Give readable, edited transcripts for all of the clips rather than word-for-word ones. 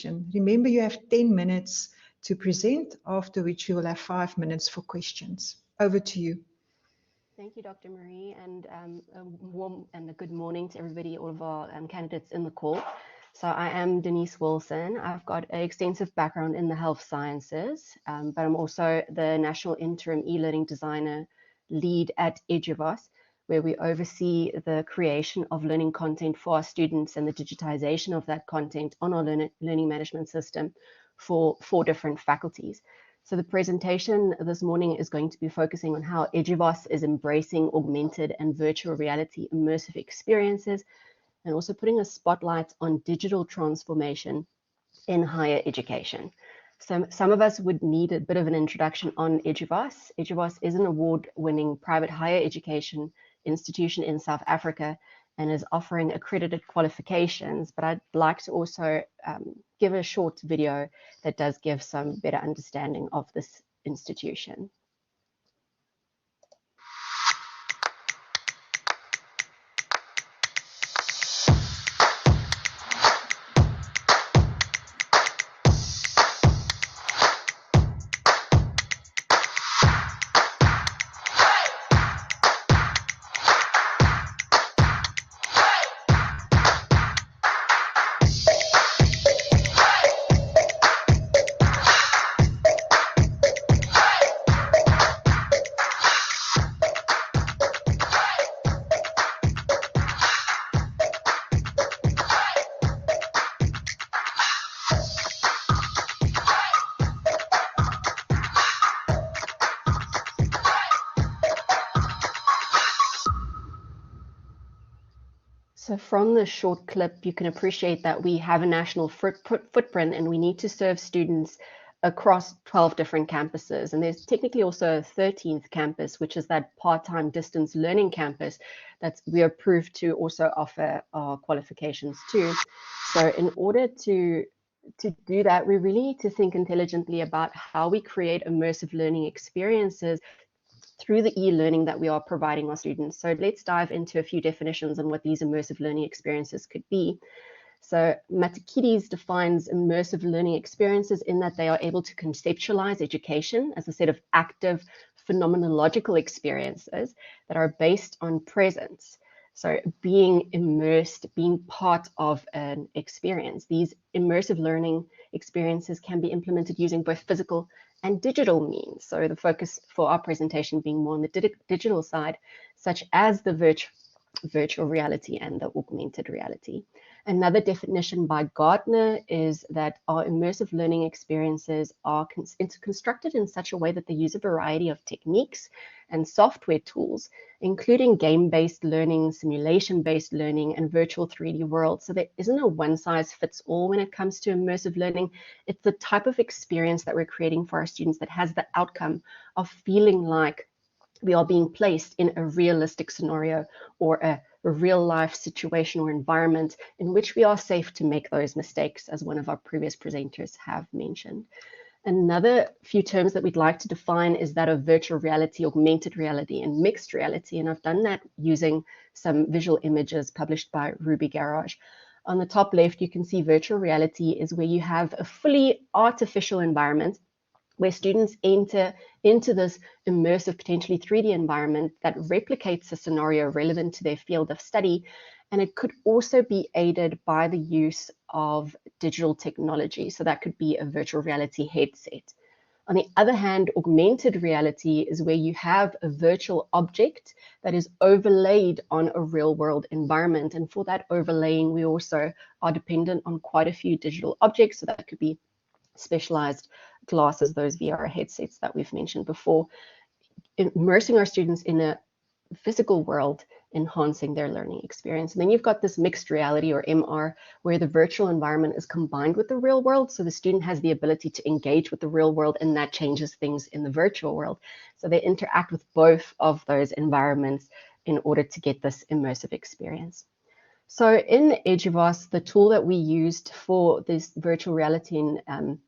Remember, you have 10 minutes to present, after which you will have 5 minutes for questions. Over to you. Thank you, Dr. Marie, and a warm and a good morning to everybody, all of our candidates in the call. So I am Denise Wilson. I've got an extensive background in the health sciences, but I'm also the National Interim E-Learning Designer lead at Eduvos, where we oversee the creation of learning content for our students and the digitization of that content on our learning management system for 4 different faculties. So the presentation this morning is going to be focusing on how Eduvos is embracing augmented and virtual reality immersive experiences, and also putting a spotlight on digital transformation in higher education. So some of us would need a bit of an introduction on Eduvos. Eduvos is an award-winning private higher education institution in South Africa and is offering accredited qualifications, but I'd like to also give a short video that does give some better understanding of this institution. So from this short clip, you can appreciate that we have a national footprint and we need to serve students across 12 different campuses. And there's technically also a 13th campus, which is that part-time distance learning campus that we are approved to also offer our qualifications to. So in order to do that, we really need to think intelligently about how we create immersive learning experiences through the e-learning that we are providing our students. So let's dive into a few definitions on what these immersive learning experiences could be. So Matsakidis defines immersive learning experiences in that they are able to conceptualize education as a set of active phenomenological experiences that are based on presence. So being immersed, being part of an experience. These immersive learning experiences can be implemented using both physical and digital means. So the focus for our presentation being more on the digital side, such as the virtual reality and the augmented reality. Another definition by Gartner is that our immersive learning experiences are constructed in such a way that they use a variety of techniques and software tools, including game-based learning, simulation-based learning, and virtual 3D worlds. So there isn't a one-size-fits-all when it comes to immersive learning. It's the type of experience that we're creating for our students that has the outcome of feeling like we are being placed in a realistic scenario or a real life situation or environment in which we are safe to make those mistakes, as one of our previous presenters have mentioned. Another few terms that we'd like to define is that of virtual reality, augmented reality, and mixed reality. And I've done that using some visual images published by Ruby Garage. On the top left, you can see virtual reality is where you have a fully artificial environment where students enter into this immersive, potentially 3D environment that replicates a scenario relevant to their field of study. And it could also be aided by the use of digital technology. So that could be a virtual reality headset. On the other hand, augmented reality is where you have a virtual object that is overlaid on a real world environment. And for that overlaying, we also are dependent on quite a few digital objects. So that could be specialized glasses, those VR headsets that we've mentioned before, immersing our students in a physical world, enhancing their learning experience. And then you've got this mixed reality, or MR, where the virtual environment is combined with the real world. So the student has the ability to engage with the real world, and that changes things in the virtual world. So they interact with both of those environments in order to get this immersive experience. So in Eduvos, the tool that we used for this virtual reality and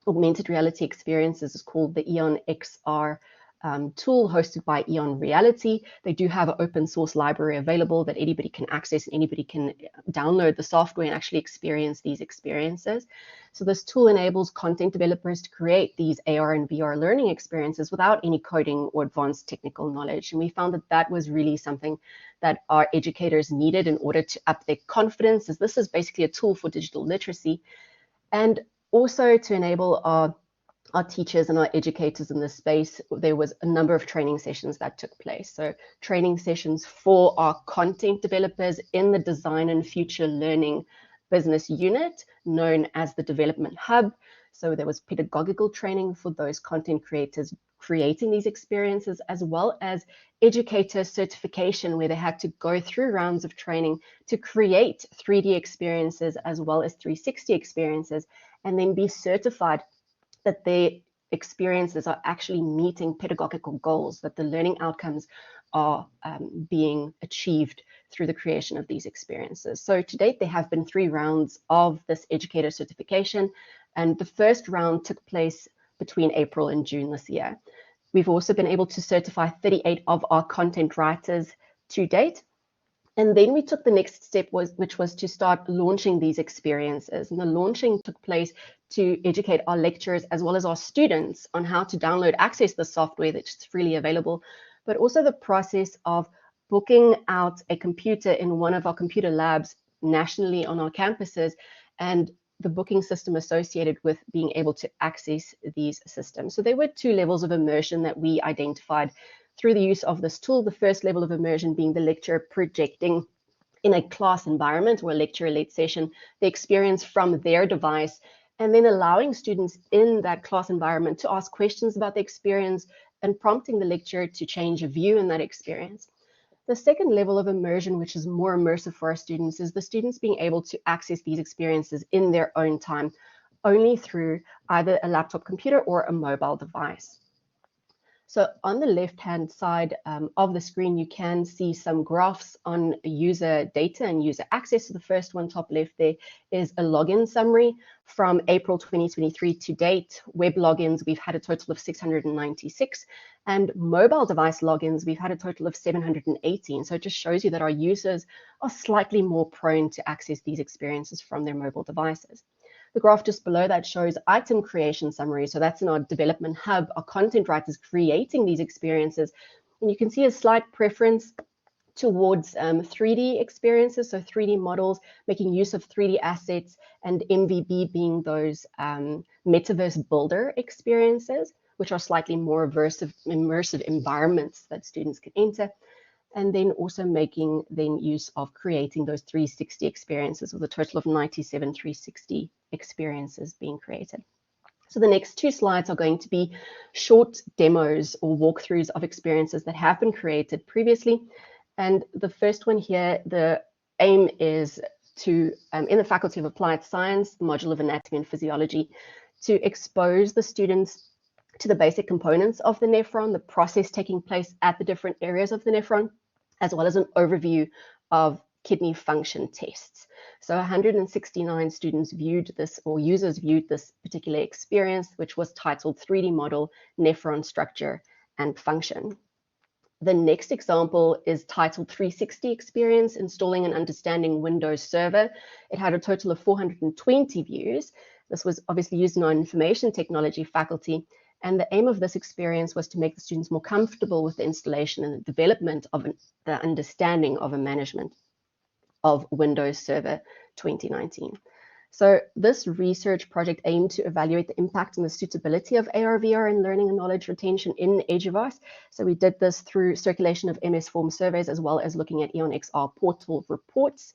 augmented reality experiences is called the Eon XR tool hosted by Eon Reality. They do have an open source library available that anybody can access, and anybody can download the software and actually experience these experiences. So this tool enables content developers to create these AR and VR learning experiences without any coding or advanced technical knowledge. And we found that that was really something that our educators needed in order to up their confidence, as this is basically a tool for digital literacy, and also to enable our teachers and our educators in this space. There was a number of training sessions that took place. So training sessions for our content developers in the design and future learning business unit known as the Development Hub. So there was pedagogical training for those content creators creating these experiences, as well as educator certification, where they had to go through rounds of training to create 3D experiences as well as 360 experiences, and then be certified that their experiences are actually meeting pedagogical goals, that the learning outcomes are being achieved through the creation of these experiences. So to date, there have been 3 rounds of this educator certification, and the first round took place between April and June this year. We've also been able to certify 38 of our content writers to date. And then we took the next step, which was to start launching these experiences. And the launching took place to educate our lecturers as well as our students on how to download, access the software that's freely available, but also the process of booking out a computer in one of our computer labs nationally on our campuses, and the booking system associated with being able to access these systems. So there were 2 levels of immersion that we identified through the use of this tool. The first level of immersion being the lecturer projecting in a class environment or a lecturer-led session the experience from their device, and then allowing students in that class environment to ask questions about the experience and prompting the lecturer to change a view in that experience. The second level of immersion, which is more immersive for our students, is the students being able to access these experiences in their own time, only through either a laptop computer or a mobile device. So on the left-hand side of the screen, you can see some graphs on user data and user access. So the first one, top left there, is a login summary from April 2023 to date. Web logins, we've had a total of 696. And mobile device logins, we've had a total of 718. So it just shows you that our users are slightly more prone to access these experiences from their mobile devices. The graph just below that shows item creation summary. So that's in our development hub, our content writers creating these experiences. And you can see a slight preference towards 3D experiences, so 3D models, making use of 3D assets, and MVB being those metaverse builder experiences, which are slightly more immersive environments that students can enter. And then also making then use of creating those 360 experiences, with a total of 97 360 experiences being created. So the next 2 slides are going to be short demos or walkthroughs of experiences that have been created previously. And the first one here, the aim is to, in the Faculty of Applied Science, the module of Anatomy and Physiology, to expose the students to the basic components of the nephron, the process taking place at the different areas of the nephron, as well as an overview of kidney function tests. So 169 students viewed this, or users viewed this particular experience, which was titled 3D Model, Nephron Structure and Function. The next example is titled 360 Experience, Installing and Understanding Windows Server. It had a total of 420 views. This was obviously used in our information technology faculty. And the aim of this experience was to make the students more comfortable with the installation and the development of the understanding of a management of Windows Server 2019. So this research project aimed to evaluate the impact and the suitability of AR, VR and learning and knowledge retention in Eduvos. So we did this through circulation of MS form surveys, as well as looking at EON XR portal reports.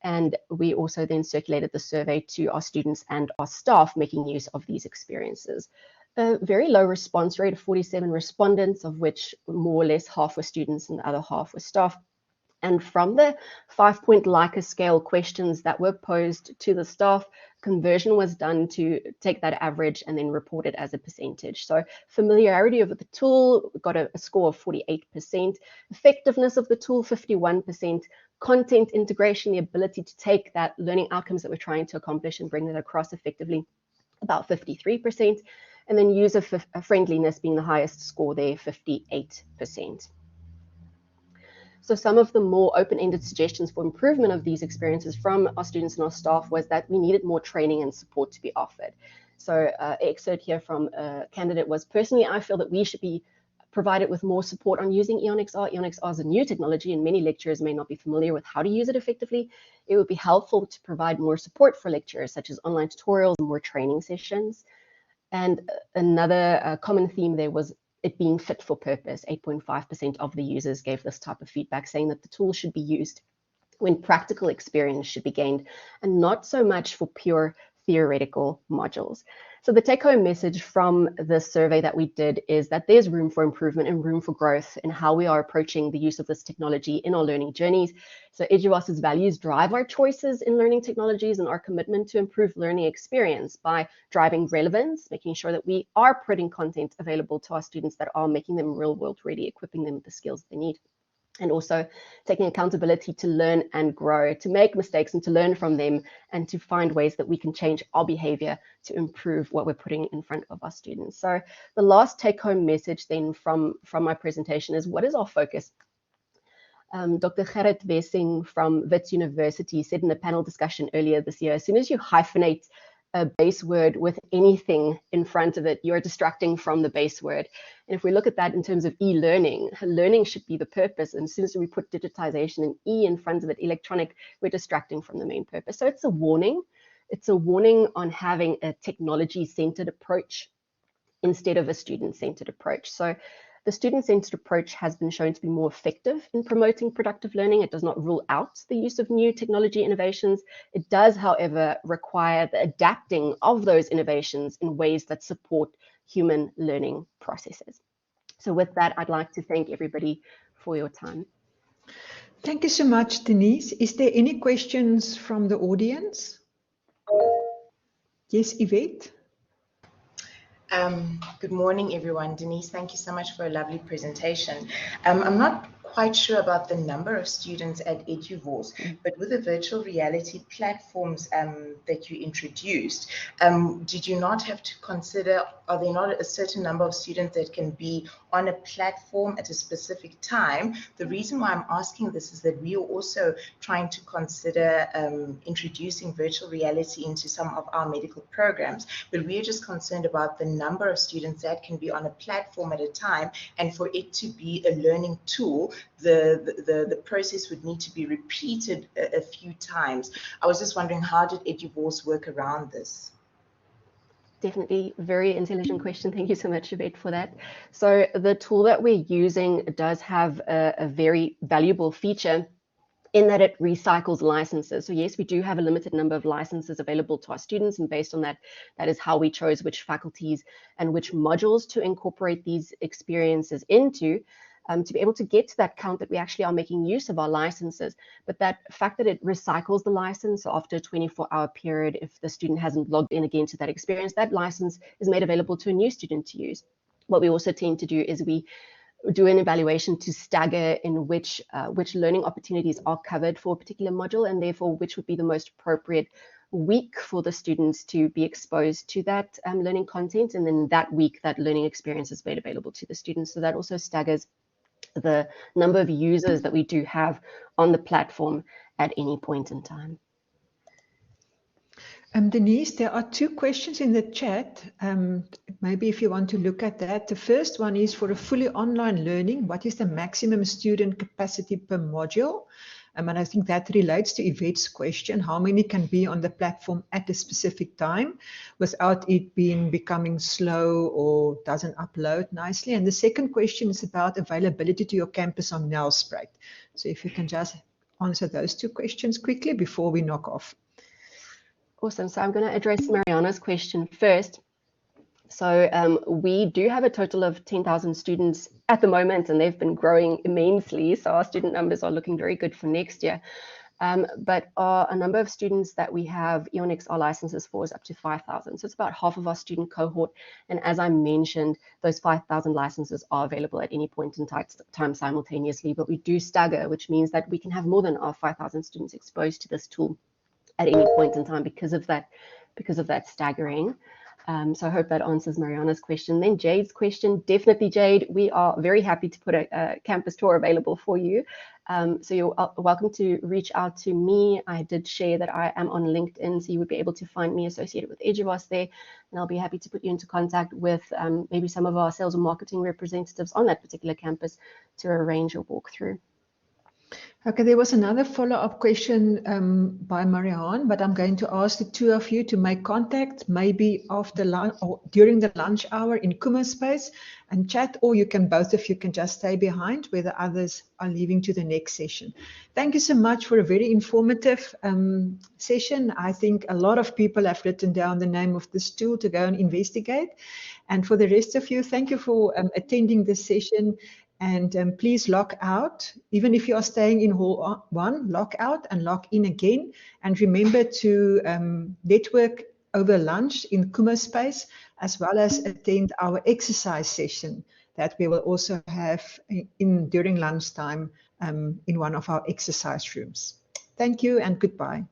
And we also then circulated the survey to our students and our staff, making use of these experiences. A very low response rate of 47 respondents, of which more or less half were students and the other half were staff. And from the 5-point Likert scale questions that were posed to the staff, conversion was done to take that average and then report it as a percentage. So familiarity of the tool got a score of 48%, effectiveness of the tool 51%, content integration, the ability to take that learning outcomes that we're trying to accomplish and bring that across effectively, about 53%. and then user friendliness being the highest score there, 58%. So some of the more open-ended suggestions for improvement of these experiences from our students and our staff was that we needed more training and support to be offered. So excerpt here from a candidate was, personally, I feel that we should be provided with more support on using EonXR. EonXR is a new technology and many lecturers may not be familiar with how to use it effectively. It would be helpful to provide more support for lecturers, such as online tutorials and more training sessions. And another common theme there was it being fit for purpose. 8.5% of the users gave this type of feedback, saying that the tool should be used when practical experience should be gained and not so much for pure theoretical modules. So the take-home message from the survey that we did is that there's room for improvement and room for growth in how we are approaching the use of this technology in our learning journeys. So Eduvos' values drive our choices in learning technologies and our commitment to improve learning experience by driving relevance, making sure that we are putting content available to our students that are making them real-world ready, equipping them with the skills they need. And also taking accountability to learn and grow, to make mistakes and to learn from them, and to find ways that we can change our behavior to improve what we're putting in front of our students. So the last take-home message then from my presentation is, what is our focus? Dr. Gerrit Wessing from Wits University said in a panel discussion earlier this year, as soon as you hyphenate a base word with anything in front of it, you're distracting from the base word. And if we look at that in terms of e-learning, learning should be the purpose. And as soon as we put digitization and E in front of it, electronic, we're distracting from the main purpose. So it's a warning. It's a warning on having a technology-centered approach instead of a student-centered approach. So the student-centered approach has been shown to be more effective in promoting productive learning. It does not rule out the use of new technology innovations. It does, however, require the adapting of those innovations in ways that support human learning processes. So with that, I'd like to thank everybody for your time. Thank you so much, Denise. Is there any questions from the audience? Yes, Yvette? Good morning, everyone. Denise, thank you so much for a lovely presentation. I'm not quite sure about the number of students at Eduvos, but with the virtual reality platforms that you introduced, did you not have to consider, are there not a certain number of students that can be on a platform at a specific time? The reason why I'm asking this is that we are also trying to consider introducing virtual reality into some of our medical programs, but we are just concerned about the number of students that can be on a platform at a time, and for it to be a learning tool, the process would need to be repeated a few times. I was just wondering, how did Eduvos work around this? Definitely very intelligent question. Thank you so much, Yvette, for that. So the tool that we're using does have a very valuable feature in that it recycles licenses. So yes, we do have a limited number of licenses available to our students, and based on that, that is how we chose which faculties and which modules to incorporate these experiences into, to be able to get to that count that we actually are making use of our licenses. But that fact that it recycles the license, so after a 24-hour period, if the student hasn't logged in again to that experience, that license is made available to a new student to use. What we also tend to do is we do an evaluation to stagger in which learning opportunities are covered for a particular module, and therefore which would be the most appropriate week for the students to be exposed to that learning content, and then that week that learning experience is made available to the students. So that also staggers the number of users that we do have on the platform at any point in time. Denise, there are two questions in the chat. Maybe if you want to look at that. The first one is, for a fully online learning, what is the maximum student capacity per module? And I think that relates to Yvette's question, how many can be on the platform at a specific time without it becoming slow or doesn't upload nicely? And the second question is about availability to your campus on Nelspruit. So if you can just answer those two questions quickly before we knock off. Awesome. So I'm going to address Mariana's question first. So we do have a total of 10,000 students at the moment, and they've been growing immensely. So our student numbers are looking very good for next year. But a number of students that we have EonXR licenses for is up to 5,000. So it's about half of our student cohort. And as I mentioned, those 5,000 licenses are available at any point in time simultaneously. But we do stagger, which means that we can have more than our 5,000 students exposed to this tool at any point in time because of that staggering. So I hope that answers Mariana's question. Then Jade's question, definitely Jade, we are very happy to put a campus tour available for you. So you're welcome to reach out to me. I did share that I am on LinkedIn, so you would be able to find me associated with Eduvos there, and I'll be happy to put you into contact with maybe some of our sales and marketing representatives on that particular campus to arrange a walkthrough. Okay, there was another follow-up question by Marianne, but I'm going to ask the two of you to make contact maybe after lunch or during the lunch hour in Kuma space and chat, or you can, both of you can just stay behind where the others are leaving to the next session. Thank you so much for a very informative session. I think a lot of people have written down the name of this tool to go and investigate. And for the rest of you, thank you for attending this session. And please log out. Even if you are staying in hall 1, log out and log in again. And remember to network over lunch in Kuma space, as well as attend our exercise session that we will also have during lunchtime in one of our exercise rooms. Thank you and goodbye.